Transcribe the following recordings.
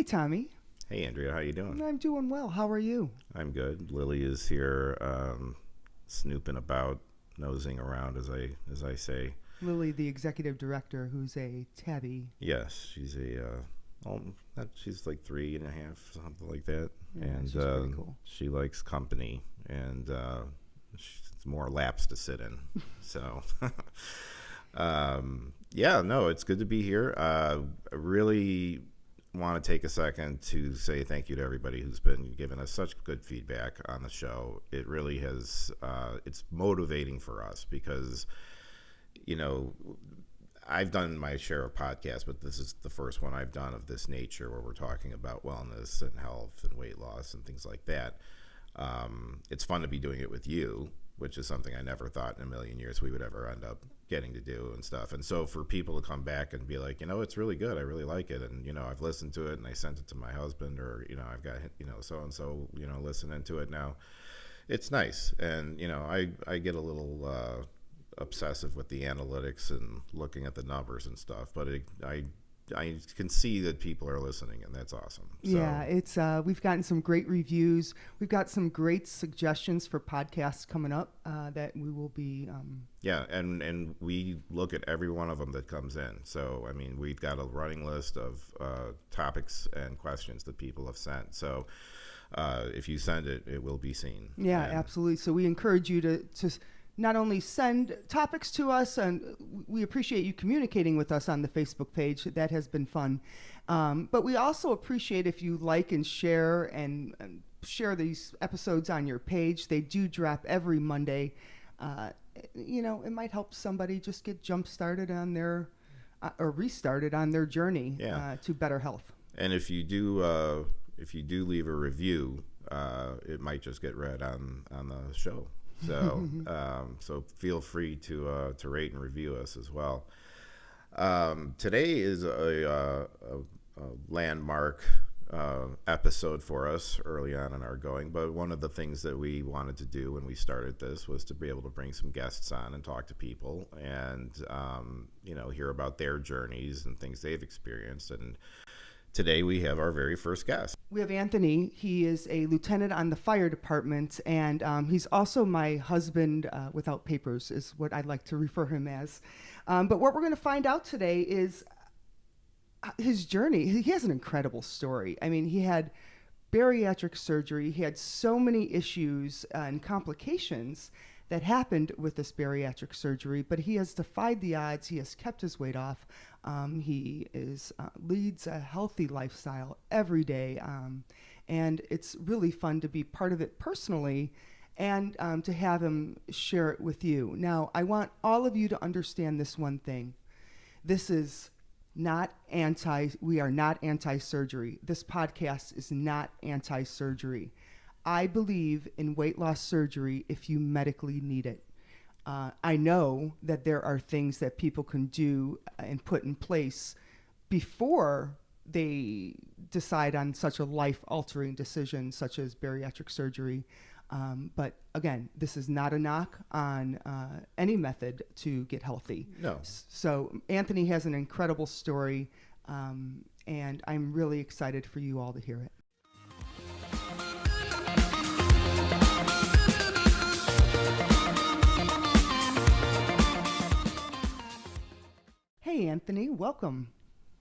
Tommy. Hey, Andrea, how you doing? I'm doing well. How are you? I'm good. Lily is here, snooping about, nosing around, as I say. Lily, the executive director, who's a tabby. Yes, she's she's like 3.5, something like that. Yeah, and she's pretty cool. She likes company, and it's more laps to sit in. So, yeah, no, it's good to be here. I really want to take a second to say thank you to everybody who's been giving us such good feedback on the show. It really has, it's motivating for us because, I've done my share of podcasts, but this is the first one I've done of this nature where we're talking about wellness and health and weight loss and things like that. It's fun to be doing it with you, which is something I never thought in a million years we would ever end up getting to do and stuff. And so for people to come back and be like, it's really good, I really like it, and I've listened to it and I sent it to my husband, or I've got so and so listening to it now, it's nice. And I get a little obsessive with the analytics and looking at the numbers and stuff, but I can see that people are listening, and that's awesome. Yeah, it's we've gotten some great reviews. We've got some great suggestions for podcasts coming up that we will be. Yeah, and we look at every one of them that comes in. So I mean, we've got a running list of topics and questions that people have sent. So if you send it, it will be seen. Yeah, absolutely. So we encourage you to not only send topics to us, and we appreciate you communicating with us on the Facebook page. That has been fun. But we also appreciate if you like and share and share these episodes on your page. They do drop every Monday. It might help somebody just get jump-started on their or restarted on their journey to better health. And if you do leave a review, it might just get read on the show. So so feel free to rate and review us as well. Today is a landmark episode for us early on in our going, but one of the things that we wanted to do when we started this was to be able to bring some guests on and talk to people and hear about their journeys and things they've experienced. And today we have our very first guest. We have Anthony. He is a lieutenant on the fire department, and he's also my husband without papers, is what I'd like to refer him as. But what we're going to find out today is his journey. He has an incredible story. I mean, he had bariatric surgery. He had so many issues and complications that happened with this bariatric surgery, but he has defied the odds. He has kept his weight off. He leads a healthy lifestyle every day, and it's really fun to be part of it personally and to have him share it with you. Now, I want all of you to understand this one thing. This is not we are not anti-surgery. This podcast is not anti-surgery. I believe in weight loss surgery if you medically need it. I know that there are things that people can do and put in place before they decide on such a life-altering decision such as bariatric surgery. But again, this is not a knock on any method to get healthy. No. So Anthony has an incredible story, and I'm really excited for you all to hear it. Hey, Anthony, welcome.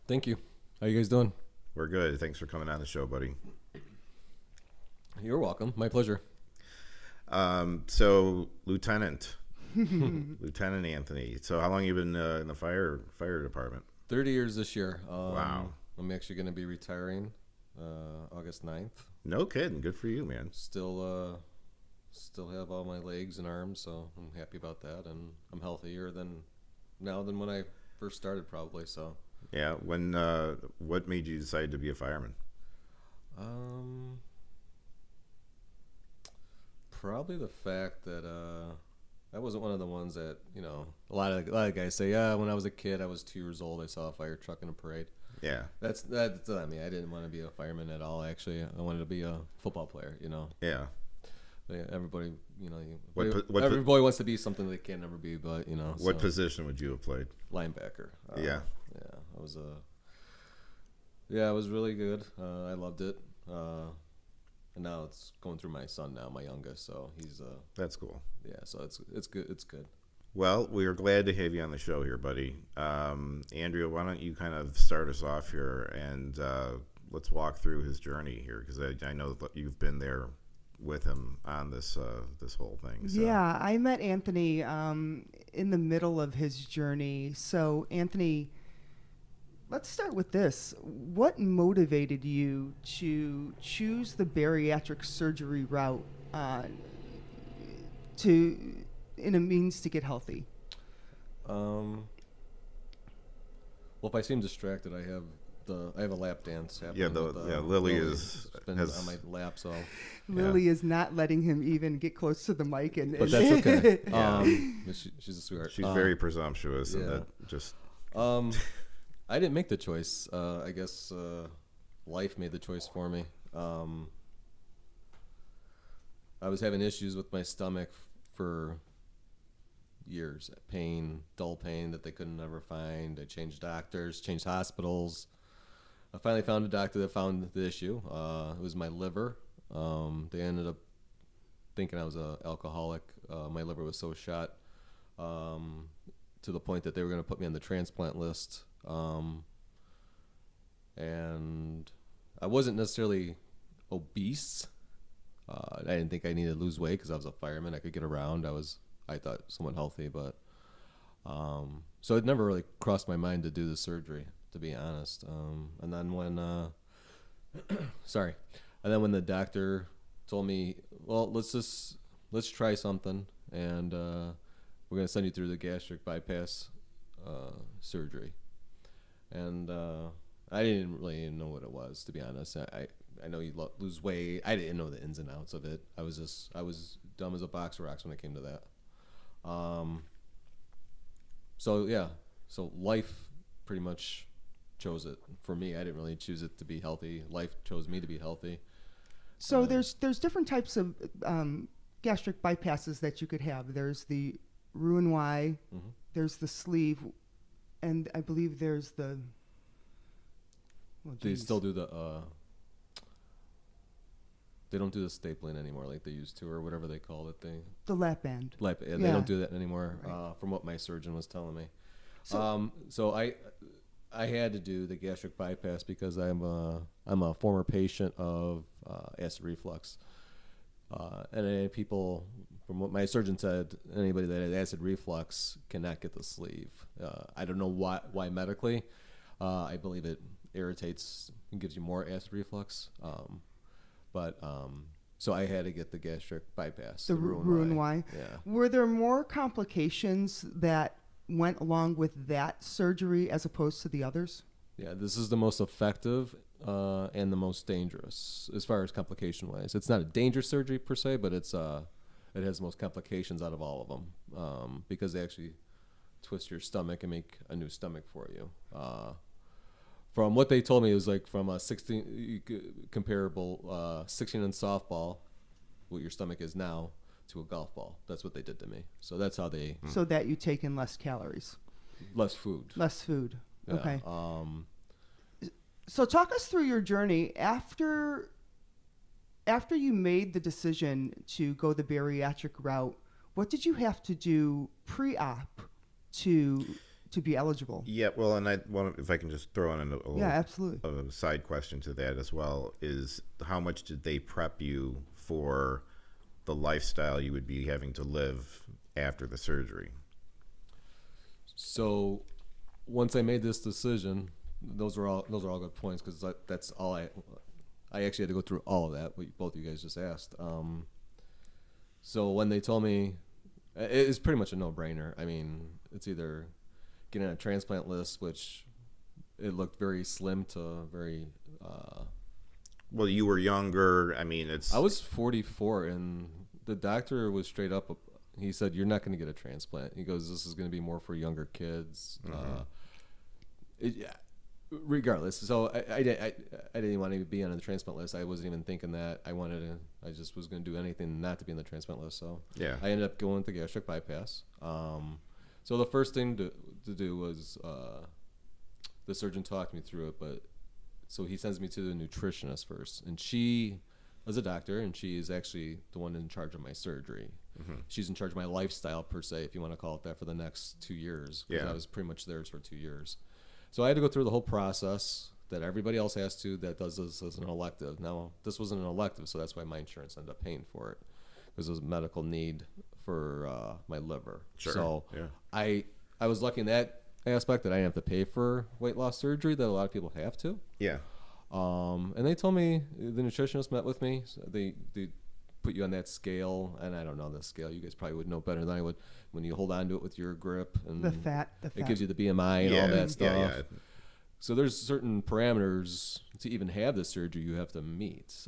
Thank you. How you guys doing? We're good. Thanks for coming on the show, buddy. You're welcome. My pleasure. So, Lieutenant Anthony. So, how long have you been in the fire department? 30 years this year. Wow. I'm actually going to be retiring August 9th. No kidding. Good for you, man. Still have all my legs and arms, so I'm happy about that, and I'm healthier than when I first started, probably. So yeah. When what made you decide to be a fireman? Probably the fact that I wasn't one of the ones that a lot of guys say, when I was a kid, I was 2 years old, I saw a fire truck in a parade. Yeah. That's I mean, I didn't want to be a fireman at all. Actually, I wanted to be a football player. Yeah. Everybody, everybody wants to be something they can't never be, but What position would you have played? Linebacker. Yeah. I was Yeah, it was really good. I loved it. And now it's going through my son now, my youngest. So he's That's cool. yeah. So it's good. It's good. Well, we are glad to have you on the show here, buddy. Andrea, why don't you kind of start us off here and let's walk through his journey here, because I know that you've been there with him on this whole thing. So. Yeah, I met Anthony in the middle of his journey. So, Anthony, let's start with this. What motivated you to choose the bariatric surgery route in a means to get healthy? Well, if I seem distracted, I have a lap dance happening. Yeah, Lily has been on my lap, so Lily is not letting him even get close to the mic, but that's okay. Yeah. But she's a sweetheart. She's very presumptuous, and yeah. that just. I didn't make the choice. I guess life made the choice for me. I was having issues with my stomach for years. Dull pain that they couldn't ever find. I changed doctors, changed hospitals. I finally found a doctor that found the issue. It was my liver. They ended up thinking I was an alcoholic. My liver was so shot to the point that they were going to put me on the transplant list. And I wasn't necessarily obese. I didn't think I needed to lose weight because I was a fireman. I could get around. I thought somewhat healthy, but so it never really crossed my mind to do the surgery, to be honest. And then when when the doctor told me, well, let's try something, and we're gonna send you through the gastric bypass surgery, and I didn't really know what it was, to be honest. I know you lose weight. I didn't know the ins and outs of it. I was dumb as a box of rocks when it came to that. So life pretty much chose it for me. I didn't really choose it to be healthy. Life chose me to be healthy. So there's different types of gastric bypasses that you could have. There's the Roux-en-Y, Mm-hmm. there's the sleeve, and I believe there's the. They still do the. They don't do the stapling anymore like they used to, or whatever they call it. The lap band. They don't do that anymore, right. From what my surgeon was telling me. So I had to do the gastric bypass because I'm a former patient of acid reflux, and people, from what my surgeon said, anybody that has acid reflux cannot get the sleeve. I don't know why medically. I believe it irritates and gives you more acid reflux. So I had to get the gastric bypass. The Roux-en-Y. Yeah. Were there more complications that went along with that surgery as opposed to the others? Yeah, this is the most effective and the most dangerous as far as complication-wise. It's not a dangerous surgery per se, but it has the most complications out of all of them because they actually twist your stomach and make a new stomach for you. From what they told me, it was like from a 16 comparable 16 in softball, what your stomach is now, to a golf ball. That's what they did to me. So that's how they. So that you take in less calories. Less food. Less food. Yeah. Okay. So talk us through your journey after you made the decision to go the bariatric route. What did you have to do pre-op to be eligible? Yeah, well, and if I can just throw in a little, absolutely. A side question to that as well, is how much did they prep you for the lifestyle you would be having to live after the surgery? So once I made this decision, those are all good points, because that's all I actually had to go through all of that, what both of you guys just asked. So when they told me, it's pretty much a no-brainer. I mean, it's either getting on a transplant list, which it looked very slim to very. Well, you were younger. I mean, I was 44, and the doctor was straight up. He said, "You're not going to get a transplant." He goes, "This is going to be more for younger kids." Mm-hmm. Regardless, so I didn't want to be on the transplant list. I wasn't even thinking that. I just was going to do anything not to be on the transplant list. So yeah, I ended up going with the gastric bypass. So the first thing to do was the surgeon talked me through it, but so he sends me to the nutritionist first, and she is a doctor, and she is actually the one in charge of my surgery. She's in charge of my lifestyle, per se, if you want to call it that, for the next 2 years. Because I was pretty much theirs for 2 years. So I had to go through the whole process that everybody else has to that does this as an elective. Now, this wasn't an elective, so that's why my insurance ended up paying for it. Because it was a medical need for my liver. Sure. So I was lucky in that aspect that I didn't have to pay for weight loss surgery that a lot of people have to. Yeah. And they told me, the nutritionist met with me. So they put you on that scale, and I don't know the scale. You guys probably would know better than I would. When you hold on to it with your grip, and The fat. it gives you the BMI and all that stuff. Yeah. So there's certain parameters to even have this surgery you have to meet.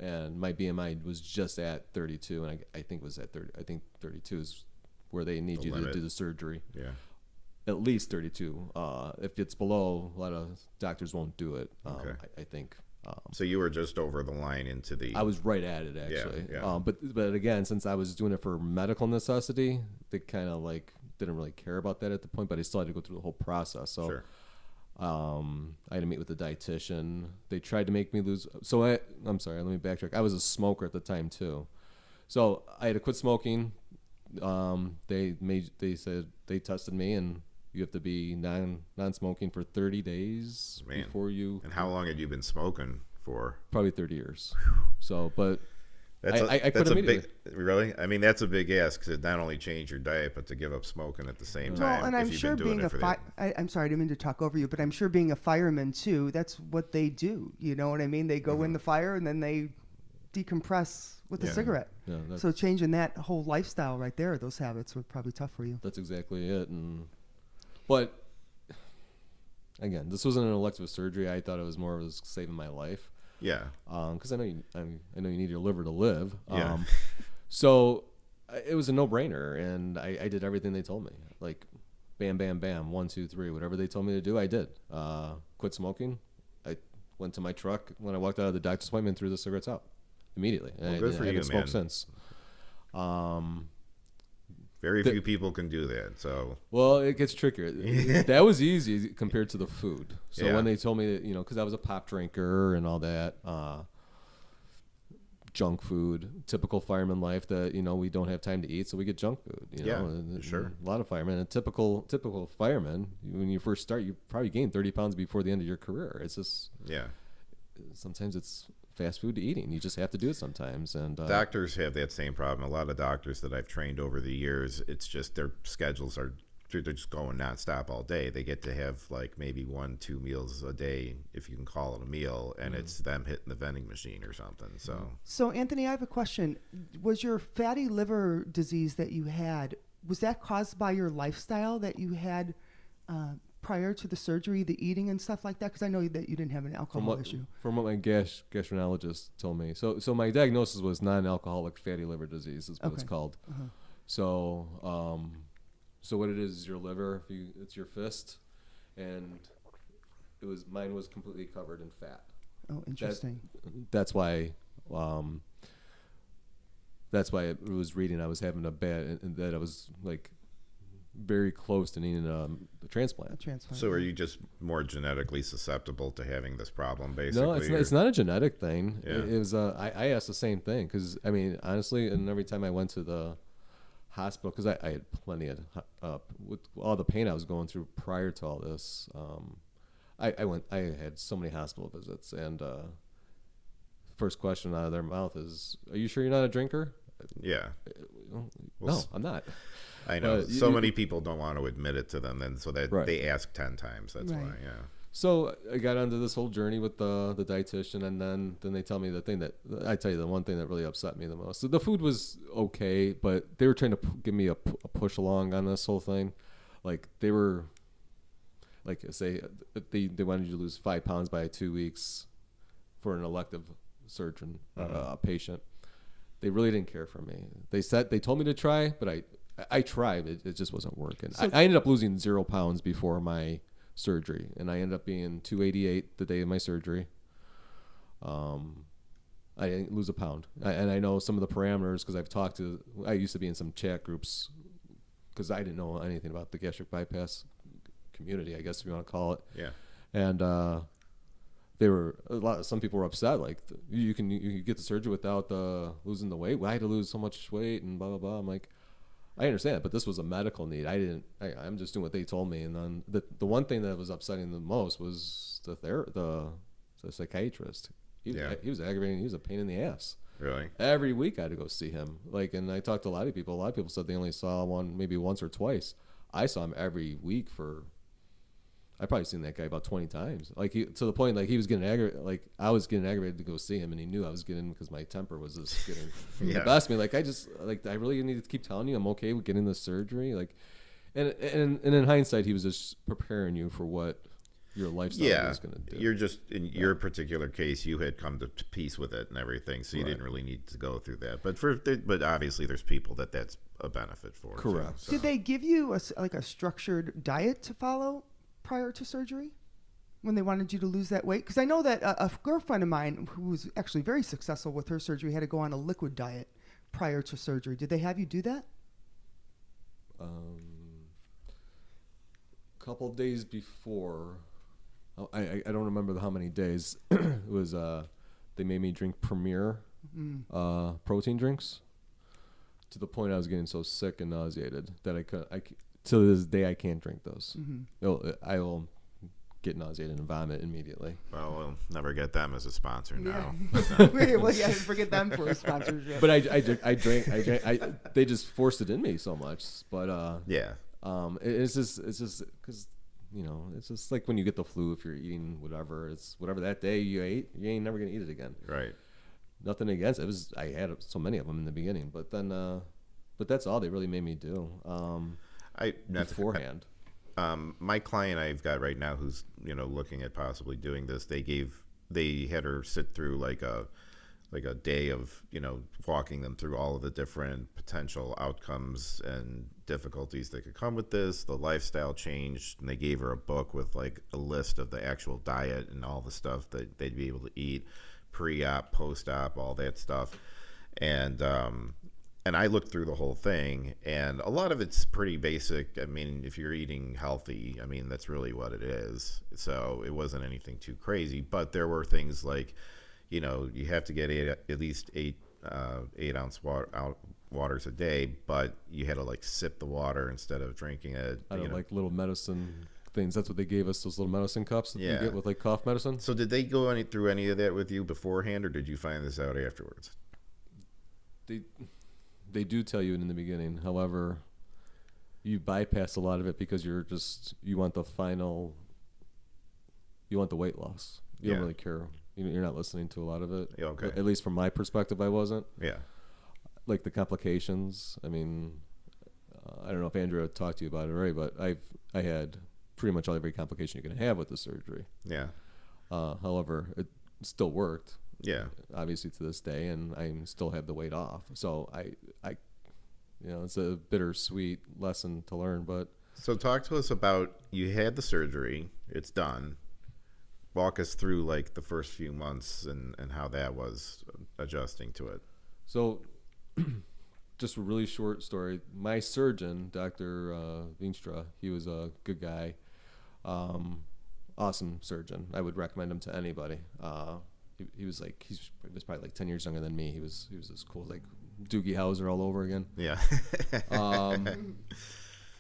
And my BMI was just at 32, and I think it was at 30. I think 32 is where they need you to do the surgery. Yeah. At least 32. If it's below, a lot of doctors won't do it. Okay. I think. So you were just over the line into the. I was right at it, actually. Yeah. But again, since I was doing it for medical necessity, they kind of like didn't really care about that at the point. But I still had to go through the whole process. So Sure. I had to meet with the dietitian. They tried to make me lose. So I'm sorry. Let me backtrack. I was a smoker at the time too. So I had to quit smoking. They said they tested me, and you have to be non-smoking for 30 days before you. And how long had you been smoking for? Probably 30 years. So, but I quit that's immediately. Really? I mean, that's a big ask, because it not only changed your diet, but to give up smoking at the same time. Well, and I'm sure being I'm sorry, I didn't mean to talk over you, but I'm sure being a fireman too, that's what they do. You know what I mean? They go in the fire and then they decompress with a cigarette. Yeah, so changing that whole lifestyle right there, those habits were probably tough for you. That's exactly it. But again, this wasn't an elective surgery. I thought it was more of saving my life. Yeah. Because I know you need your liver to live. Yeah. So it was a no-brainer, and I did everything they told me. Like, bam, bam, bam, 1, 2, 3, whatever they told me to do, I did. Quit smoking. I went to my truck when I walked out of the doctor's appointment and threw the cigarettes out immediately. Well, good for you, man. I haven't smoked since. Very few people can do that. So well, it gets trickier. That was easy compared to the food. So when they told me that, because I was a pop drinker and all that, junk food, typical fireman life that we don't have time to eat, so we get junk food. Sure. A lot of firemen. A typical fireman, when you first start, you probably gain 30 pounds before the end of your career. It's just sometimes it's fast food eating. You just have to do it sometimes. And doctors have that same problem. A lot of doctors that I've trained over the years, it's just their schedules they're just going nonstop all day. They get to have like maybe 1-2 meals a day, if you can call it a meal, and it's them hitting the vending machine or something. So Anthony, I have a question. Was your fatty liver disease that you had, was that caused by your lifestyle that you had prior to the surgery, the eating and stuff like that? Because I know that you didn't have an alcohol issue. From what my gastroenterologist told me. So my diagnosis was non-alcoholic fatty liver disease is what it's called. So what it is your liver, it's your fist, and mine was completely covered in fat. Oh, interesting. That's why it was reading I was having a bad, and that I was like very close to needing a transplant. So are you just more genetically susceptible to having this problem, basically? No, it's not a genetic thing. Yeah. It was. I asked the same thing because honestly, and every time I went to the hospital, because I had plenty of with all the pain I was going through prior to all this. I had so many hospital visits, and first question out of their mouth is, "Are you sure you're not a drinker?" Yeah. No, I'm not. I know. Many people don't want to admit it to them, and so that they ask 10 times. That's why, So I got onto this whole journey with the dietitian, and then they tell me the thing that I tell you, the one thing that really upset me the most. So the food was okay, but they were trying to give me a push along on this whole thing. Like they were, like say they wanted you to lose 5 pounds by 2 weeks for an elective surgeon patient. They really didn't care for me. They told me to try, but I tried. It just wasn't working. So I ended up losing 0 pounds before my surgery, and I ended up being 288 the day of my surgery. I didn't lose a pound, and I know some of the parameters because I used to be in some chat groups because I didn't know anything about the gastric bypass community, I guess if you want to call it. Yeah. And some people were upset. Like, you can get the surgery without losing the weight. Well, I had to lose so much weight and blah, blah, blah. I'm like, I understand it, but this was a medical need. I'm just doing what they told me. And then the one thing that was upsetting the most was the psychiatrist. He was aggravating. He was a pain in the ass. Really? Every week I had to go see him. Like, and I talked to a lot of people. A lot of people said they only saw one maybe once or twice. I saw him every week I probably seen that guy about 20 times. Like, to the point, like, he was getting aggravated. Like, I was getting aggravated to go see him, and he knew I was getting, because my temper was just getting the best of me. Like, I really need to keep telling you I'm okay with getting this surgery. Like, and in hindsight, he was just preparing you for what your lifestyle was going to do. You're just, in your particular case, you had come to peace with it and everything, so you didn't really need to go through that. But obviously, there's people that's a benefit for. Correct. So. Did they give you a structured diet to follow prior to surgery when they wanted you to lose that weight? Because I know that a girlfriend of mine who was actually very successful with her surgery had to go on a liquid diet prior to surgery. Did they have you do that? Couple of days before, I don't remember how many days. It was they made me drink Premier protein drinks, to the point I was getting so sick and nauseated that to this day I can't drink those. I will get nauseated and vomit immediately. Well, we'll never get them as a sponsor now. Well, yeah, forget them for a sponsorship. But I drank. They just forced it in me so much. But it's just because, it's just like when you get the flu. If you're eating whatever that day you ate, you ain't never gonna eat it again. Right. Nothing against it. I had so many of them in the beginning, but then but that's all they really made me do. Beforehand. My client I've got right now, who's looking at possibly doing this, they had her sit through like a day of walking them through all of the different potential outcomes and difficulties that could come with this, the lifestyle change, and they gave her a book with like a list of the actual diet and all the stuff that they'd be able to eat pre-op, post-op, all that stuff. And I looked through the whole thing, and a lot of it's pretty basic. I mean, if you're eating healthy, I mean, that's really what it is. So it wasn't anything too crazy, but there were things like, you have to get at least 8 ounce waters a day, but you had to like sip the water instead of drinking it. I don't like little medicine things. That's what they gave us, those little medicine cups that you get with like cough medicine. So did they go through any of that with you beforehand, or did you find this out afterwards? They do tell you in the beginning. However, you bypass a lot of it because you want the weight loss. You don't really care. You're not listening to a lot of it. Yeah, okay. At least from my perspective, I wasn't. Yeah. Like the complications. I mean, I don't know if Andrew talked to you about it already, but I had pretty much every complication you can have with the surgery. Yeah. However, it still worked. Yeah. Obviously to this day, and I still have the weight off. So I it's a bittersweet lesson to learn. But so talk to us about, you had the surgery, it's done. Walk us through like the first few months and how that was adjusting to it. So just a really short story. My surgeon, Dr. Veenstra, he was a good guy. Awesome surgeon. I would recommend him to anybody. He was probably like 10 years younger than me. He was as cool, like Doogie Howser all over again. Yeah.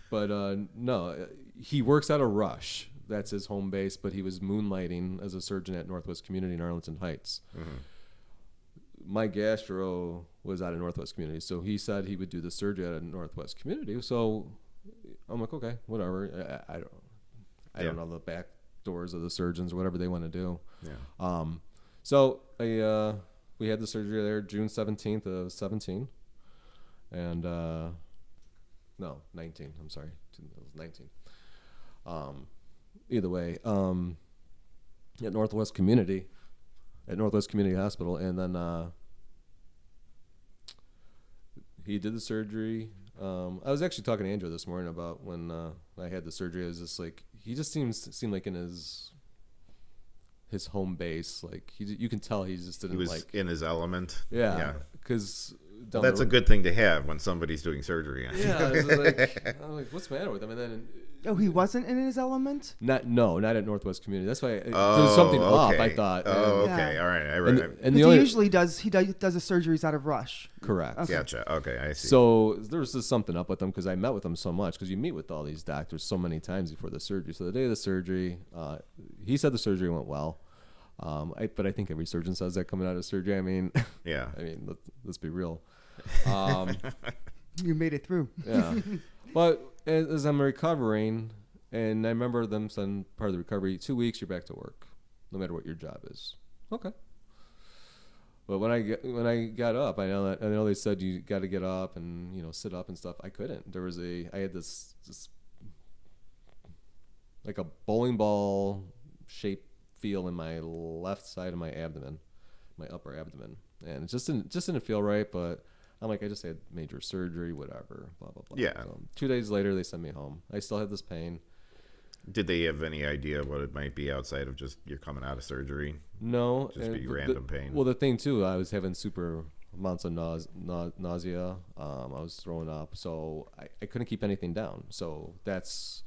But no, he works out of Rush. That's his home base, but he was moonlighting as a surgeon at Northwest Community in Arlington Heights. Mm-hmm. My gastro was out of Northwest Community, so he said he would do the surgery at a Northwest Community. So I'm like, okay, whatever. I don't know the back doors of the surgeons or whatever they want to do. Yeah. So we had the surgery there June 17th of 17, and no, 19. I'm sorry, it was 19. Either way, at Northwest Community Hospital, and then he did the surgery. I was actually talking to Andrew this morning about when I had the surgery. I was just like, he just seemed like in his home base. Like you can tell he just didn't, he was like in his element. Yeah, because Well, that's a good thing to have when somebody's doing surgery on you. Yeah, I'm like, what's the matter with him? And then Oh, he wasn't in his element? not at Northwest Community. That's why there's something off, I thought. Oh, And- okay. Yeah. All right. And He the only usually does the surgeries out of rush. correct. Okay. Gotcha. Okay, I see. So there's just something up with them because I met with them so much because you meet with all these doctors so many times before the surgery. So the day of the surgery, he said the surgery went well. But I think every surgeon says that coming out of surgery. I mean, yeah. I mean, let's be real. You made it through. Yeah. But as I'm recovering, and I remember them saying part of the recovery, 2 weeks, you're back to work, no matter what your job is. Okay. But when I got up, I know they said you got to get up and sit up and stuff. I couldn't. I had this like a bowling ball shape feel in my left side of my abdomen, my upper abdomen, and it just didn't feel right. But I'm like, I just had major surgery, whatever, blah blah blah. Yeah. So 2 days later, they sent me home. I still had this pain. Did they have any idea what it might be outside of just you're coming out of surgery? No, Just be and random pain. Well, the thing too, I was having super amounts of nausea. I was throwing up, so I couldn't keep anything down. So that's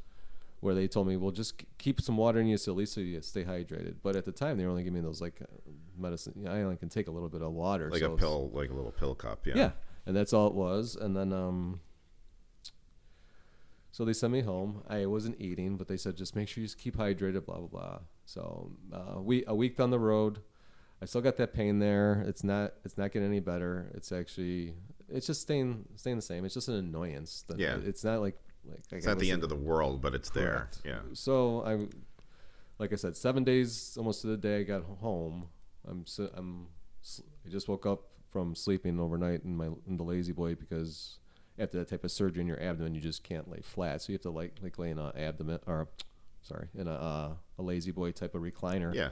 where they told me, well, just keep some water in you, so at least so you stay hydrated. But at the time, they were only giving me those like medicine. I only can take a little bit of water, Like so a pill, like a little pill cup. Yeah. Yeah, and that's all it was. And then so they sent me home. I wasn't eating, but they said just make sure you just keep hydrated, blah blah blah. So a week down the road, I still got that pain there. It's not getting any better. It's just staying the same. It's just an annoyance. Yeah. It's not like It's not the end of the world, but it's Correct. there. Yeah. So like I said, 7 days almost to the day I got home. I just woke up from sleeping overnight in the lazy boy because after that type of surgery in your abdomen, you just can't lay flat. So you have to like lay in in a lazy boy type of recliner. Yeah.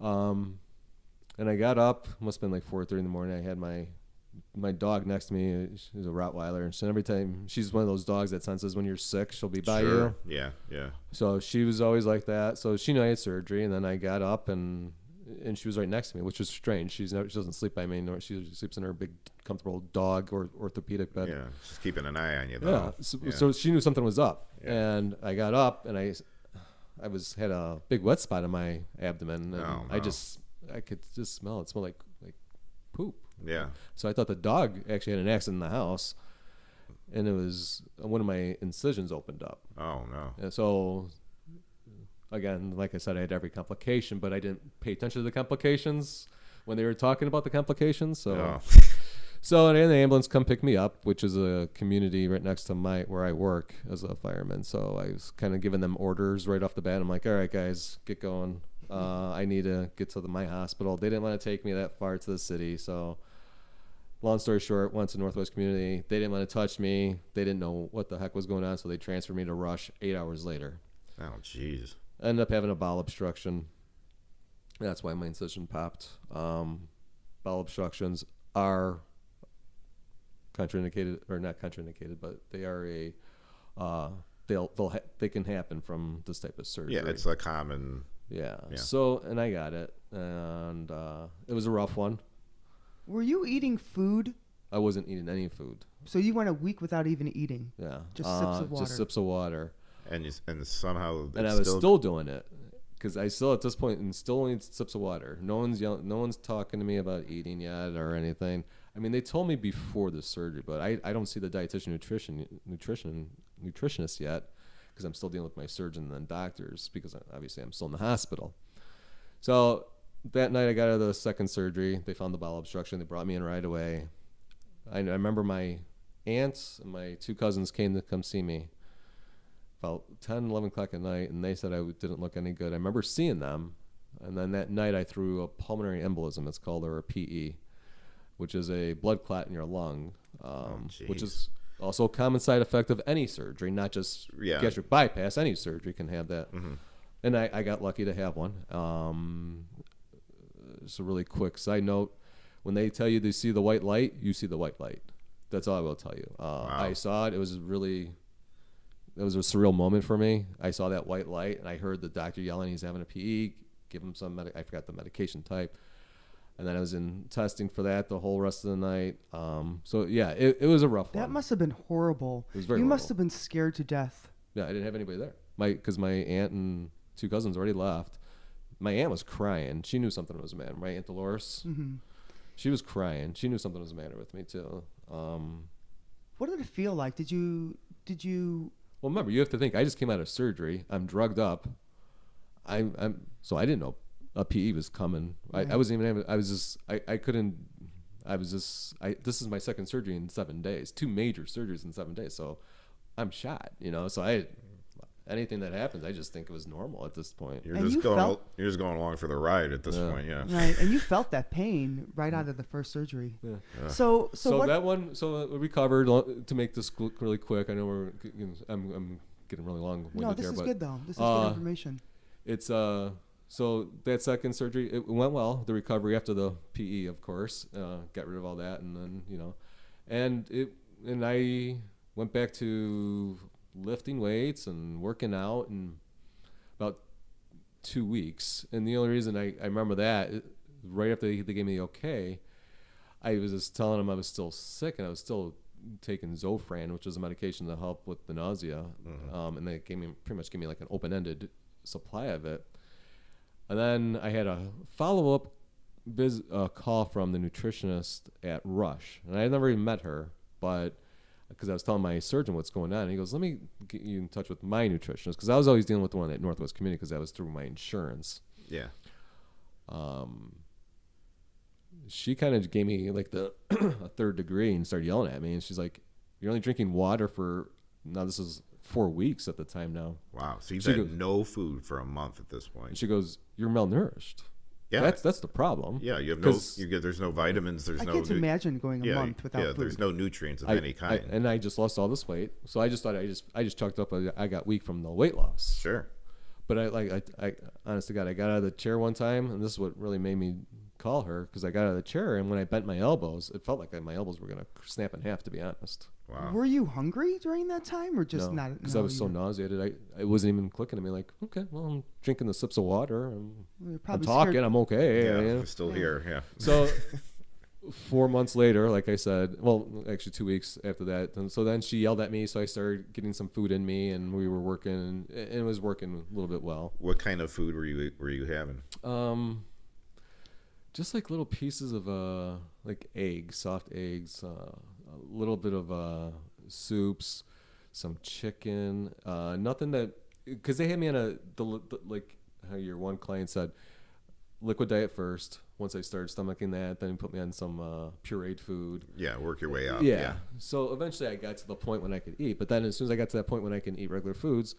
And I got up. Must have been like 4:30 in the morning. I had my dog next to me. She's a Rottweiler, and so every time she's one of those dogs that senses when you're sick, she'll be by you. Yeah. Yeah. So she was always like that. So she knew I had surgery, and then I got up and she was right next to me, which was strange. She doesn't sleep by me, nor she sleeps in her big, comfortable dog or orthopedic bed. Yeah. Just keeping an eye on you, though. Yeah. So she knew something was up, Yeah. and I got up and I had a big wet spot in my abdomen, and Oh, no. I could just smell it. It smelled like poop. Yeah. So I thought the dog actually had an accident in the house, and it was one of my incisions opened up. Oh, no. And so, again, like I said, I had every complication, but I didn't pay attention to the complications when they were talking about the complications. So, Oh. so the ambulance come pick me up, which is a community right next to where I work as a fireman. So I was kind of giving them orders right off the bat. I'm like, all right, guys, get going. I need to get to my hospital. They didn't want to take me that far to the city, so long story short, went to Northwest Community. They didn't want to touch me. They didn't know what the heck was going on, so they transferred me to Rush 8 hours later. Oh, jeez. I ended up having a bowel obstruction. That's why my incision popped. Bowel obstructions are contraindicated, or not contraindicated, but they are they can happen from this type of surgery. Yeah, it's a common. Yeah. Yeah. So, and I got it, and it was a rough one. Were you eating food? I wasn't eating any food. So you went a week without even eating? Yeah. Just sips of water. Just sips of water. And somehow. And I was still doing it because I still at this point and still only sips of water. No one's yelling, no one's talking to me about eating yet or anything. I mean, they told me before the surgery, but I don't see the dietitian nutritionist yet because I'm still dealing with my surgeon and then doctors because obviously I'm still in the hospital. So that night I got out of the second surgery. They found the bowel obstruction. They brought me in right away. I remember my aunts and my two cousins came to come see me about 10, 11 o'clock at night, and they said I didn't look any good. I remember seeing them, and then that night I threw a pulmonary embolism, it's called, or a PE, which is a blood clot in your lung, which is also a common side effect of any surgery, not just gastric bypass. Any surgery can have that. Mm-hmm. And I got lucky to have one. Just a really quick side note, when they tell you they see the white light, you see the white light. That's all I will tell you. Wow. I saw it. It was a surreal moment for me. I saw that white light, and I heard the doctor yelling he's having a PE. Give him some I forgot the medication type. And then I was in testing for that the whole rest of the night. So yeah, it was a rough one. That must have been horrible. It was very You horrible. must have been scared to death. Yeah, I didn't have anybody there. Because my aunt and 2 cousins already left. My aunt was crying. She knew something was the matter. My Aunt Dolores, she was crying. She knew something was the matter with me too. What did it feel like? Did you? Well, remember, you have to think. I just came out of surgery. I'm drugged up. So I didn't know a PE was coming. Right. I wasn't even able. I was just. I couldn't. I was just. This is my second surgery in 7 days. 2 major surgeries in 7 days. So I'm shot. So anything that happens, I just think it was normal at this point. You're just going along for the ride at this point, yeah. Right, and you felt that pain right out of the first surgery. Yeah. So that one. So we recovered. To make this really quick, I know I'm getting really long. No, this is good though. This is good information. It's so that second surgery, it went well. The recovery after the PE, of course, got rid of all that, and then and I went back to lifting weights and working out in about 2 weeks. And the only reason I remember that, right after they gave me the okay, I was just telling them I was still sick and I was still taking Zofran, which is a medication to help with the nausea. And they pretty much gave me like an open-ended supply of it. And then I had a follow-up call from the nutritionist at Rush. And I had never even met her, but because I was telling my surgeon what's going on, and he goes, let me get you in touch with my nutritionist, because I was always dealing with the one at Northwest Community because that was through my insurance. Yeah. She kind of gave me like a 3rd degree and started yelling at me, and she's like, you're only drinking water for, now this is 4 weeks at the time now. Wow. So you've had no food for a month at this point. And she goes, you're malnourished. Yeah, that's the problem. Yeah, you have there's no vitamins. I can't imagine going a month without food. There's no nutrients of any kind. And I just lost all this weight, so I just thought I just chalked up. I got weak from the weight loss. Sure. But I honest to God, I got out of the chair one time, and this is what really made me call her, because I got out of the chair, and when I bent my elbows, it felt like my elbows were gonna snap in half. To be honest. Wow. Were you hungry during that time, or just not? Because I was so nauseated. It wasn't even clicking to me. Like, okay, well, I'm drinking the sips of water. I'm talking. Scared. I'm okay. Yeah, we're still here. Yeah. So 4 months later, like I said, well, actually 2 weeks after that, and so then she yelled at me. So I started getting some food in me, and we were working, and it was working a little bit well. What kind of food were you having? Just like little pieces of like eggs, soft eggs. A little bit of soups, some chicken, nothing that, because they had me on like how your one client said, liquid diet first. Once I started stomaching that, then put me on some pureed food. Yeah, work your way up. Yeah. So eventually I got to the point when I could eat, but then as soon as I got to that point when I can eat regular foods,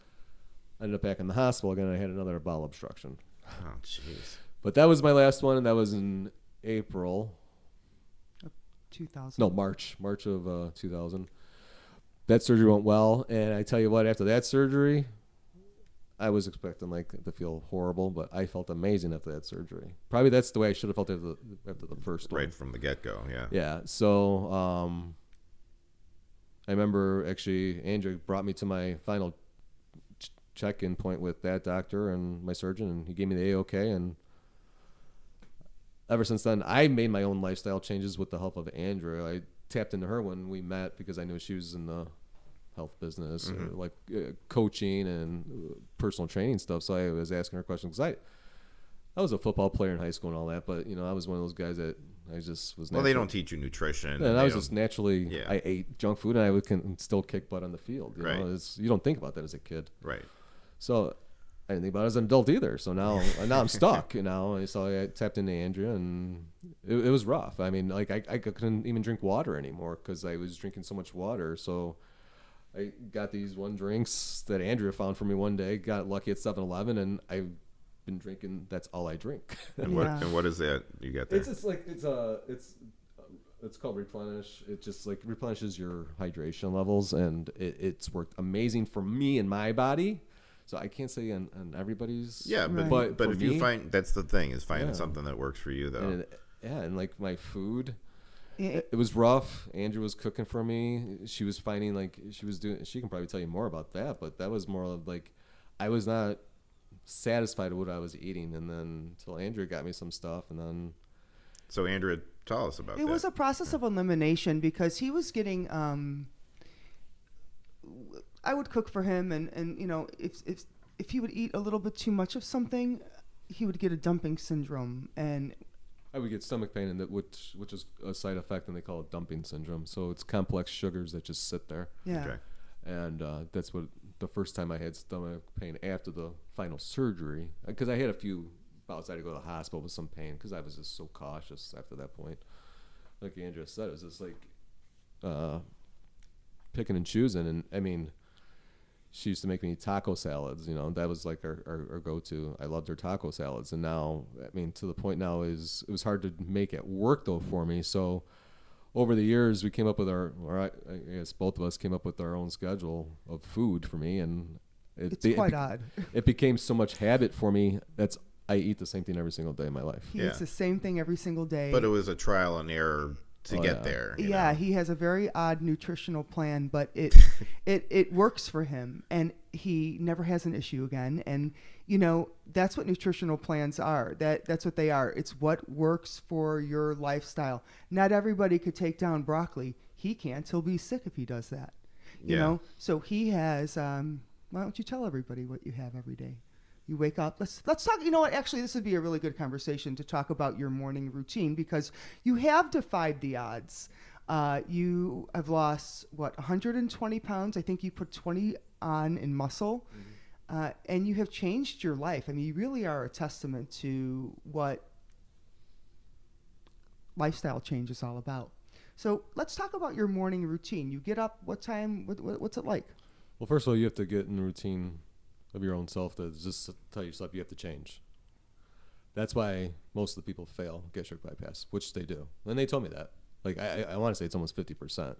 I ended up back in the hospital again. I had another bowel obstruction. Oh, jeez. But that was my last one, and that was in April. 2000. No, March of 2000. That surgery went well, and I tell you what, after that surgery, I was expecting to feel horrible, but I felt amazing after that surgery. Probably that's the way I should have felt after the first one. Right from the get-go, yeah. Yeah. So I remember actually Andrew brought me to my final check-in point with that doctor and my surgeon, and he gave me the A-OK, and ever since then, I made my own lifestyle changes with the help of Andrew. I tapped into her when we met because I knew she was in the health business, coaching and personal training stuff. So I was asking her questions, because I was a football player in high school and all that, but I was one of those guys that I just was. Well, they don't teach you nutrition. And I was just naturally. I ate junk food, and I can still kick butt on the field. You know, you don't think about that as a kid. Right. So I didn't think about it as an adult either. So now I'm stuck, So I tapped into Andrea, and it was rough. I mean, like I couldn't even drink water anymore because I was drinking so much water. So I got these one drinks that Andrea found for me one day. Got lucky at 7-Eleven, and I've been drinking. That's all I drink. And what is that you got there? It's just like it's called Replenish. It just like replenishes your hydration levels, and it's worked amazing for me and my body. So I can't say on everybody's. Yeah, but if you find, that's the thing, is finding something that works for you, though. And like my food, it was rough. Andrew was cooking for me. She was finding she can probably tell you more about that, but that was more of like, I was not satisfied with what I was eating. And then until Andrew got me some stuff, and then So Andrea, tell us about that. It was a process of elimination because he was getting. I would cook for him, and you know, if he would eat a little bit too much of something, he would get a dumping syndrome, and I would get stomach pain, and which is a side effect, and they call it dumping syndrome. So it's complex sugars that just sit there. yeah. Okay. And that's what the first time I had stomach pain after the final surgery, because I had a few bouts. I had to go to the hospital with some pain because I was just so cautious after that point. Like Andrea said, it was just like picking and choosing. And I mean, she used to make me taco salads. You know, that was like our go-to. I loved her taco salads. And now, I mean, to the point now is it was hard to make at work though for me. So over the years, we came up with I guess both of us came up with our own schedule of food for me, and It's quite odd. It became so much habit for me. I eat the same thing every single day of my life. He eats the same thing every single day. But it was a trial and error to get there. You know? He has a very odd nutritional plan, but it works for him, and he never has an issue again. And you know, that's what nutritional plans are. That's what they are. It's what works for your lifestyle. Not everybody could take down broccoli. He can't. He'll be sick if he does that. You know. So he has. Why don't you tell everybody what you have every day? You wake up. Let's talk. You know what? Actually, this would be a really good conversation to talk about your morning routine because you have defied the odds. You have lost 120 pounds. I think you put 20 on in muscle, and you have changed your life. I mean, you really are a testament to what lifestyle change is all about. So let's talk about your morning routine. You get up. What time? What's it like? Well, first of all, you have to get in the routine of your own self to just tell yourself you have to change. That's why most of the people fail gastric bypass, which they do. And they told me that. Like, I want to say it's almost 50%.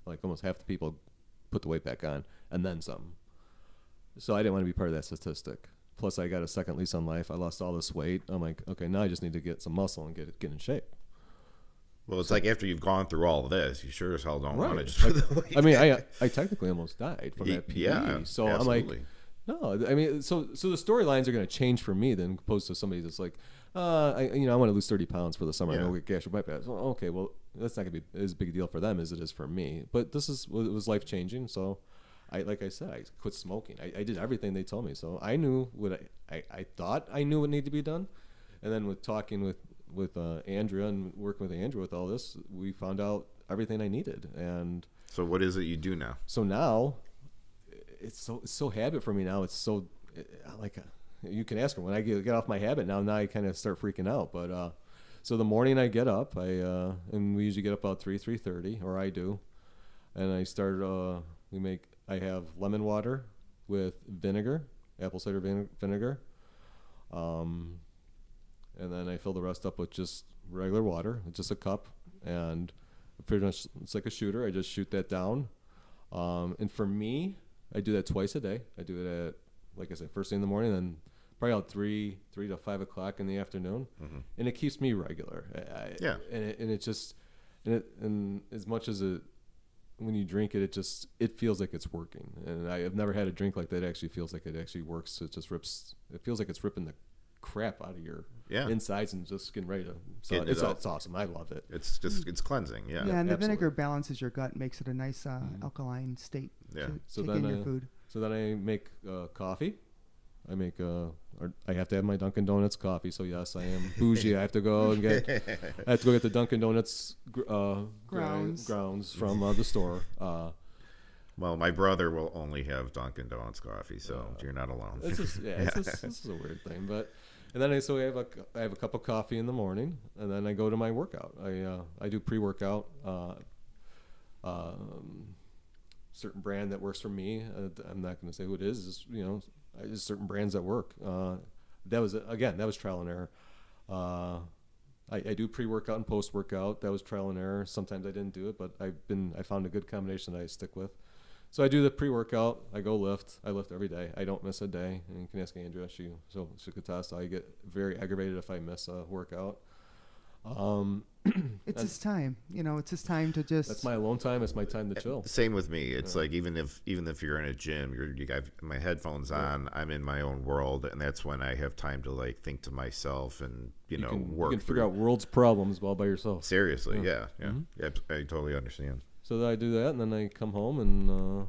Like, almost half the people put the weight back on, and then some. So I didn't want to be part of that statistic. Plus, I got a second lease on life. I lost all this weight. I'm like, okay, now I just need to get some muscle and get in shape. Well, it's like after you've gone through all of this, you sure as hell don't want to just like, put the weight I mean, down. I technically almost died from that PE. Yeah, so absolutely. I'm like, no, I mean, so the storylines are going to change for me than opposed to somebody that's like, I want to lose 30 pounds for the summer. I'm going to get gastric bypass. Well, okay, well, that's not going to be as big a deal for them as it is for me. But it was life changing. So, like I said, I quit smoking. I did everything they told me. So I knew what I thought I knew what needed to be done. And then with talking with Andrea and working with Andrea with all this, we found out everything I needed. And so what is it you do now? So now, it's so habit for me now. It's so you can ask her when I get off my habit now. Now I kind of start freaking out. But so the morning I get up, and we usually get up about 3:30, or I do, and I start. I have lemon water with vinegar, apple cider vinegar, and then I fill the rest up with just regular water, just a cup, and pretty much it's like a shooter. I just shoot that down, and for me, I do that twice a day. I do it at, like I said, first thing in the morning, and then probably out 3 to 5 o'clock in the afternoon, and it keeps me regular. And as much as when you drink it, it feels like it's working. And I have never had a drink like that. Actually feels like it actually works. It just rips. It feels like it's ripping the crap out of your insides and just getting ready to. So it's awesome. I love it. It's cleansing. Yeah. Yeah, and the vinegar balances your gut, makes it a nice alkaline state. Yeah. To take in your food. So then I make coffee. I have to have my Dunkin' Donuts coffee. So yes, I am bougie. I have to go get the Dunkin' Donuts grounds from the store. Well, my brother will only have Dunkin' Donuts coffee, so you're not alone. This is a weird thing, but and then I have a cup of coffee in the morning, and then I go to my workout. I do pre-workout. Certain brand that works for me. I'm not going to say who it is. Just, there's certain brands that work. That was trial and error. I do pre-workout and post-workout. That was trial and error. Sometimes I didn't do it, but I found a good combination that I stick with. So I do the pre-workout. I go lift. I lift every day. I don't miss a day. And you can ask Andrea. She could test. I get very aggravated if I miss a workout. It's his time. It's his time to just. That's my alone time. It's my time to chill. Same with me. It's like even if you're in a gym, you got my headphones on. I'm in my own world, and that's when I have time to like think to myself and work. You can figure out world's problems while by yourself. Seriously, yeah. Mm-hmm. Yeah, I totally understand. So then I do that, and then I come home, and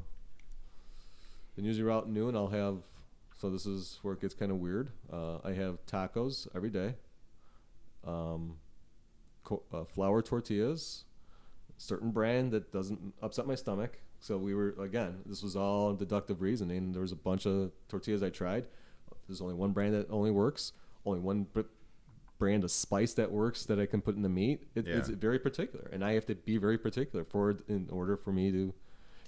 usually around noon I'll have. So this is where it gets kind of weird. I have tacos every day. Flour tortillas, certain brand that doesn't upset my stomach. So this was all deductive reasoning. There was a bunch of tortillas I tried. There's only one brand that only works. Only one brand of spice that works that I can put in the meat. It's very particular, and I have to be very particular in order for me to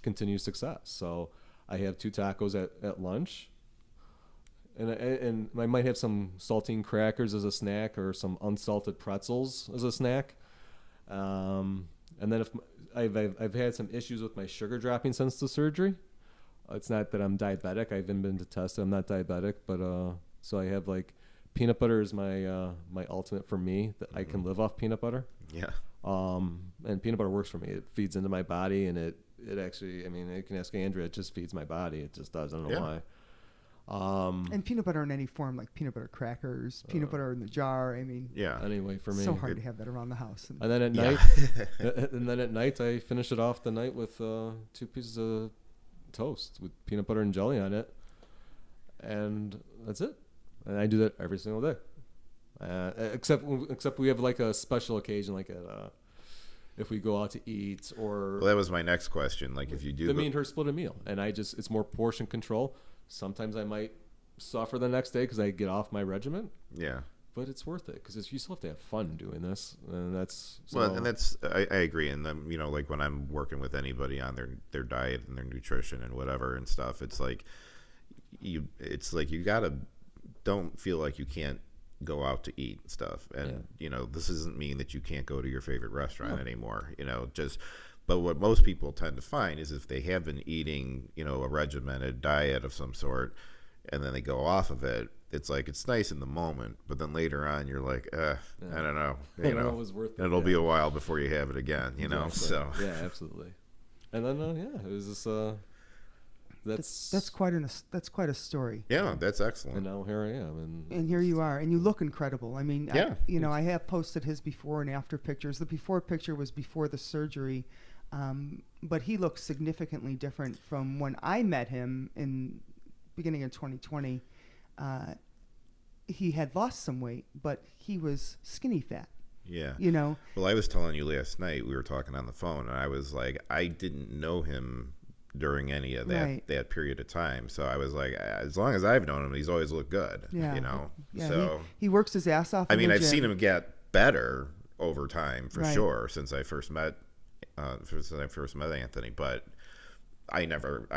continue success. So I have 2 tacos at lunch. And I might have some saltine crackers as a snack or some unsalted pretzels as a snack. And then if I've had some issues with my sugar dropping since the surgery. It's not that I'm diabetic. I haven't been tested. I'm not diabetic, but so I have like peanut butter is my ultimate for me that I can live off peanut butter. Yeah. And peanut butter works for me. It feeds into my body, and it actually. I mean, you can ask Andrea. It just feeds my body. It just does. I don't know why. And peanut butter in any form, like peanut butter crackers, peanut butter in the jar. I mean, Anyway, for me, so hard to have that around the house. And then at night, I finish it off the night with 2 pieces of toast with peanut butter and jelly on it, and that's it. And I do that every single day, except we have like a special occasion, like if we go out to eat or. Well, that was my next question. Like if you do. Me and her split a meal, and it's more portion control. Sometimes I might suffer the next day because I get off my regiment. Yeah. But it's worth it because you still have to have fun doing this, and that's. I agree, and then like when I'm working with anybody on their diet and their nutrition and whatever and stuff, it's like you gotta don't feel like you can't go out to eat and stuff, and this doesn't mean that you can't go to your favorite restaurant anymore. But what most people tend to find is if they have been eating, a regimented diet of some sort, and then they go off of it, it's like it's nice in the moment, but then later on you're like, I don't know, it was worth it. It'll be a while before you have it again, Exactly. So yeah, absolutely. And then it was just that's quite a story. Yeah, that's excellent. And now here I am, and here you are, and you look incredible. I mean, I have posted his before and after pictures. The before picture was before the surgery. But he looks significantly different from when I met him in beginning of 2020. He had lost some weight, but he was skinny fat. Yeah. Well, I was telling you last night, we were talking on the phone, and I was like, I didn't know him during any of that period of time. So I was like, as long as I've known him, he's always looked good. Yeah. Yeah, so he works his ass off. I mean, I've seen him get better over time for sure since I first met Anthony, but I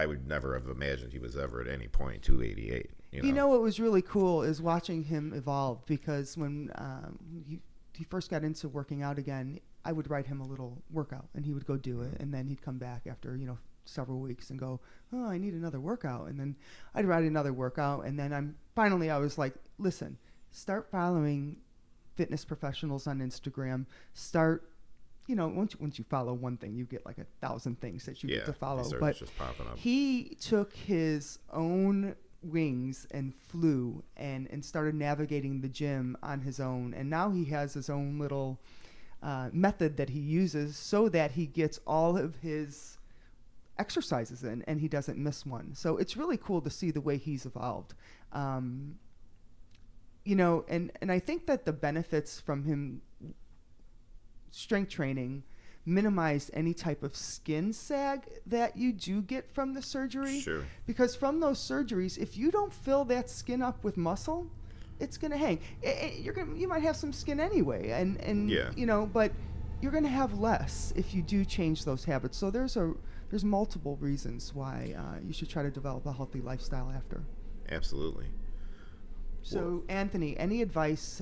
would never have imagined he was ever at any point 288. What was really cool is watching him evolve, because when he first got into working out again, I would write him a little workout and he would go do it, and then he'd come back after several weeks and go, oh, I need another workout, and then I'd write another workout, and then I was like, listen, start following fitness professionals on Instagram. Start once you follow one thing, you get like 1,000 things that you get to follow. But just popping up. He took his own wings and flew and started navigating the gym on his own. And now he has his own little method that he uses so that he gets all of his exercises in and he doesn't miss one. So it's really cool to see the way he's evolved. And I think that the benefits from him strength training minimize any type of skin sag that you do get from the surgery. Sure. Because from those surgeries, if you don't fill that skin up with muscle, it's going to hang. You might have some skin anyway, but you're going to have less if you do change those habits. So there's multiple reasons why you should try to develop a healthy lifestyle after. Absolutely. So, Anthony, any advice?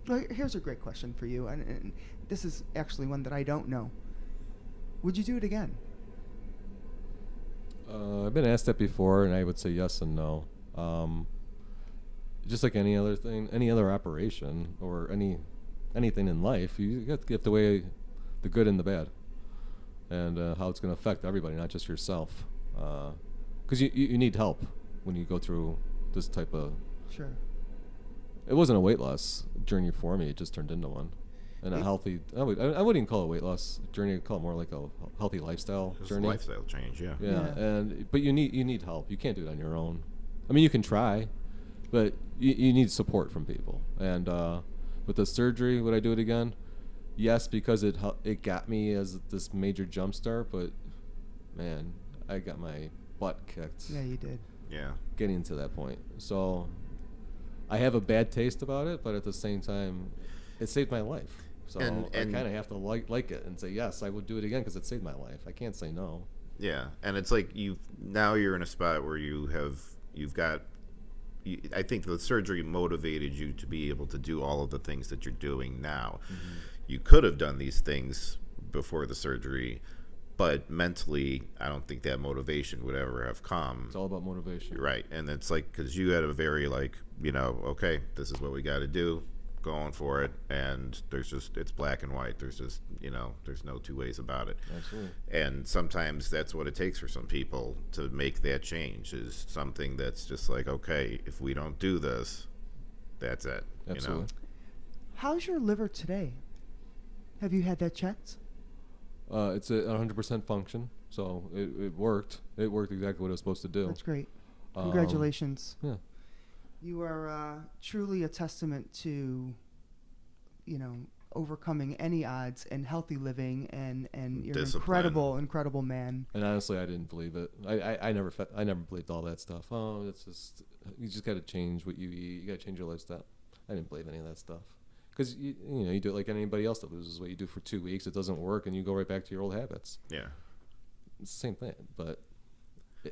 Here's a great question for you, and this is actually one that I don't know. Would you do it again? I've been asked that before, and I would say yes and no. Just like any other thing, any other operation or any anything in life, you have to weigh the good and the bad, and how it's going to affect everybody, not just yourself. Because you need help when you go through this type of. Sure. It wasn't a weight loss journey for me. It just turned into one. And a healthy, I wouldn't even call it a weight loss journey. I'd call it more like a healthy lifestyle journey. Lifestyle change, yeah. But you need help. You can't do it on your own. I mean, you can try, but you need support from people. And with the surgery, would I do it again? Yes, because it got me as this major jump start. But man, I got my butt kicked. Yeah, you did. Yeah. Getting to that point, so I have a bad taste about it, but at the same time, it saved my life. So And I kind of have to like it and say yes, I would do it again because it saved my life. I can't say no. Yeah, and it's like now you're in a spot where I think the surgery motivated you to be able to do all of the things that you're doing now. Mm-hmm. You could have done these things before the surgery, but mentally, I don't think that motivation would ever have come. It's all about motivation. Right, and it's like, because you had a very okay, this is what we got to do, going for it, and it's black and white. There's just, there's no two ways about it. Absolutely. And sometimes that's what it takes for some people to make that change, is something that's just like, okay, if we don't do this, that's it. Absolutely. How's your liver today? Have you had that checked? It's a 100% function, so it worked. It worked exactly what it was supposed to do. That's great. Congratulations. Yeah. You are truly a testament to, overcoming any odds and healthy living, and you're an incredible man. And honestly, I didn't believe it. I never believed all that stuff. Oh, it's just, you just got to change what you eat. You got to change your lifestyle. I didn't believe any of that stuff. Because you do it like anybody else that loses weight. You do it for 2 weeks, it doesn't work, and you go right back to your old habits. Yeah, it's the same thing, but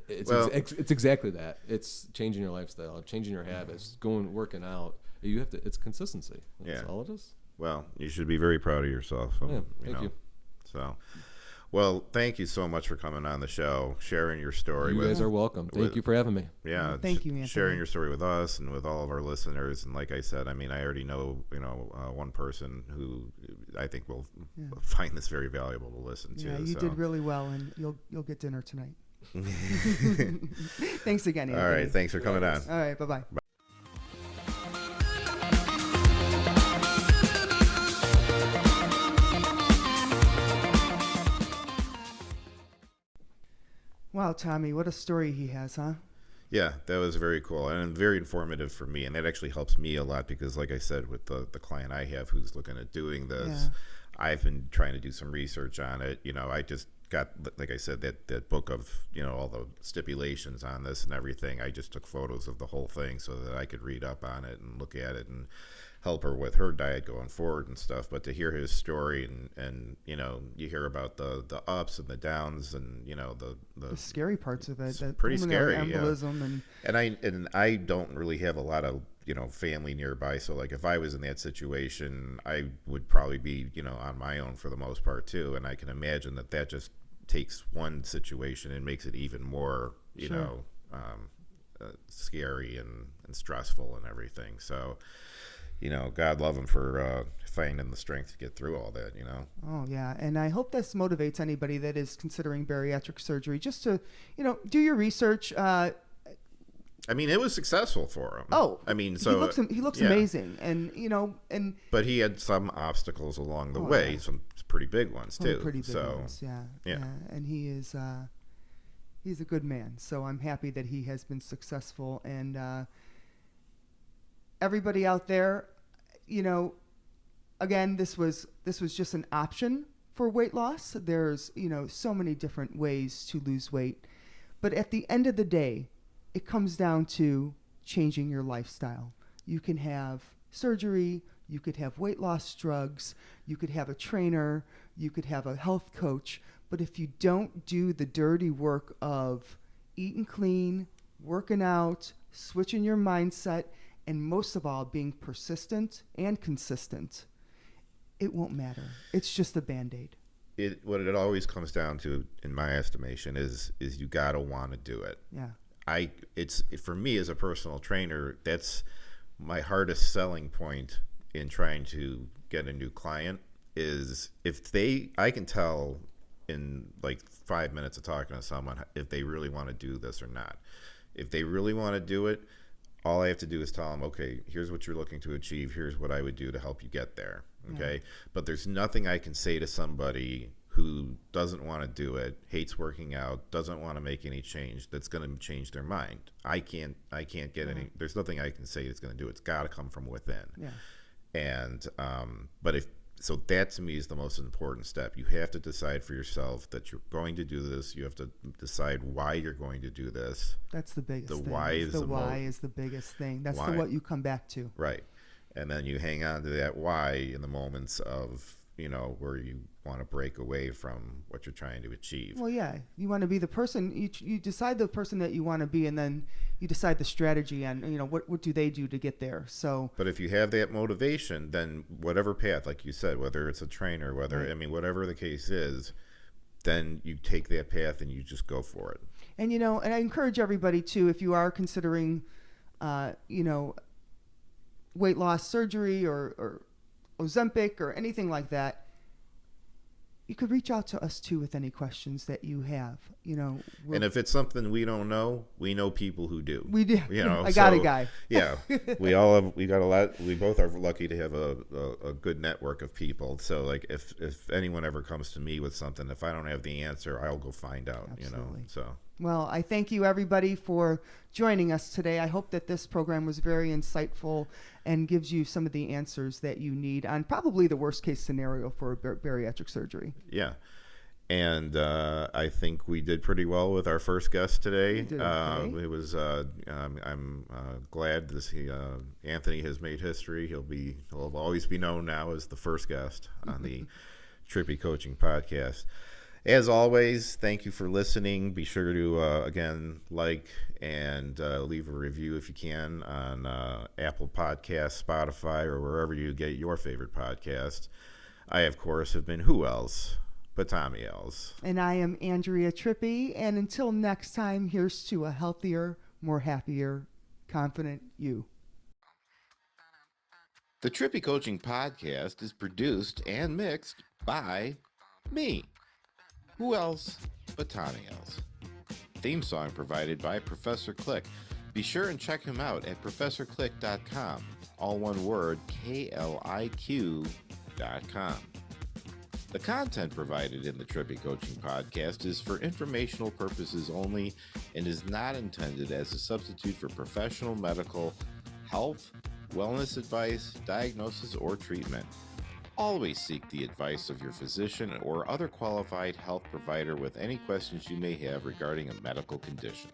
it's exactly that. It's changing your lifestyle, changing your habits, working out. You have to. It's consistency. That's all it is. Well, you should be very proud of yourself. Thank you. So, well, thank you so much for coming on the show, sharing your story. You guys are welcome. Thank you for having me. Yeah, thank you, Anthony. Sharing your story with us and with all of our listeners. And like I said, I mean, I already know, one person who I think will find this very valuable to listen to. Yeah, you did really well, and you'll get dinner tonight. Thanks again, Anthony. All right, thanks for coming on. All right, bye-bye. Wow, Tommy, what a story he has, huh? Yeah, that was very cool and very informative for me, and that actually helps me a lot because, like I said, with the client I have who's looking at doing this, I've been trying to do some research on it. I just got, like I said, that book of, all the stipulations on this and everything. I just took photos of the whole thing so that I could read up on it and look at it and help her with her diet going forward and stuff. But to hear his story and you hear about the ups and the downs and the scary parts of it, that pretty scary embolism and I don't really have a lot of family nearby, so like if I was in that situation, I would probably be on my own for the most part too, and I can imagine that just takes one situation and makes it even more scary and stressful and everything. So God love him for finding the strength to get through all that, Oh, yeah. And I hope this motivates anybody that is considering bariatric surgery just to, do your research. I mean, it was successful for him. Oh, I mean, so he looks amazing, and but he had some obstacles along the way, some pretty big ones too. Yeah. And he is he's a good man. So I'm happy that he has been successful, and everybody out there, again, this was just an option for weight loss. There's so many different ways to lose weight, but at the end of the day, it comes down to changing your lifestyle. You can have surgery, you could have weight loss drugs, you could have a trainer, you could have a health coach, but if you don't do the dirty work of eating clean, working out, switching your mindset, and most of all, being persistent and consistent, it won't matter. It's just a Band-Aid. What it always comes down to, in my estimation, is you gotta want to do it. Yeah. It's for me as a personal trainer, that's my hardest selling point in trying to get a new client is I can tell in like 5 minutes of talking to someone if they really want to do this or not. If they really want to do it, all I have to do is tell them, okay, here's what you're looking to achieve. Here's what I would do to help you get there. Okay. Yeah. But there's nothing I can say to somebody who doesn't want to do it, hates working out, doesn't want to make any change, that's going to change their mind. I can't get any, there's nothing I can say that's going to do it. It's got to come from within. Yeah. And, so that to me is the most important step. You have to decide for yourself that you're going to do this. You have to decide why you're going to do this. That's the biggest thing. Why is the biggest thing. That's what you come back to. Right. And then you hang on to that why in the moments of, where you want to break away from what you're trying to achieve. Well, yeah, you want to be the person, you decide the person that you want to be, and then you decide the strategy and, what do they do to get there. So, but if you have that motivation, then whatever path, like you said, whether it's a trainer, whether, right. Whatever the case is, then you take that path and you just go for it. And, and I encourage everybody too, if you are considering, weight loss surgery or Ozempic or anything like that, you could reach out to us too with any questions that you have. And if it's something we don't know, we know people who do. We do. I got a guy. Yeah, we got a lot. We both are lucky to have a good network of people. So like if anyone ever comes to me with something, if I don't have the answer, I'll go find out. Absolutely. So. Well, I thank you everybody for joining us today. I hope that this program was very insightful and gives you some of the answers that you need on probably the worst case scenario for bariatric surgery. Yeah. And I think we did pretty well with our first guest today. Okay. It was. I'm glad Anthony has made history. He'll always be known now as the first guest on the Trippi Coaching Podcast. As always, thank you for listening. Be sure to again like and leave a review if you can on Apple Podcasts, Spotify, or wherever you get your favorite podcast. I, of course, have been who else but Tommy Els. And I am Andrea Trippi. And until next time, here's to a healthier, more happier, confident you. The Trippi Coaching Podcast is produced and mixed by me. Who else but Tommy Els? Theme song provided by Professor Click. Be sure and check him out at professorclick.com. All one word, KLIQ.com. The content provided in the Trippi Coaching Podcast is for informational purposes only and is not intended as a substitute for professional medical, health, wellness advice, diagnosis, or treatment. Always seek the advice of your physician or other qualified health provider with any questions you may have regarding a medical condition.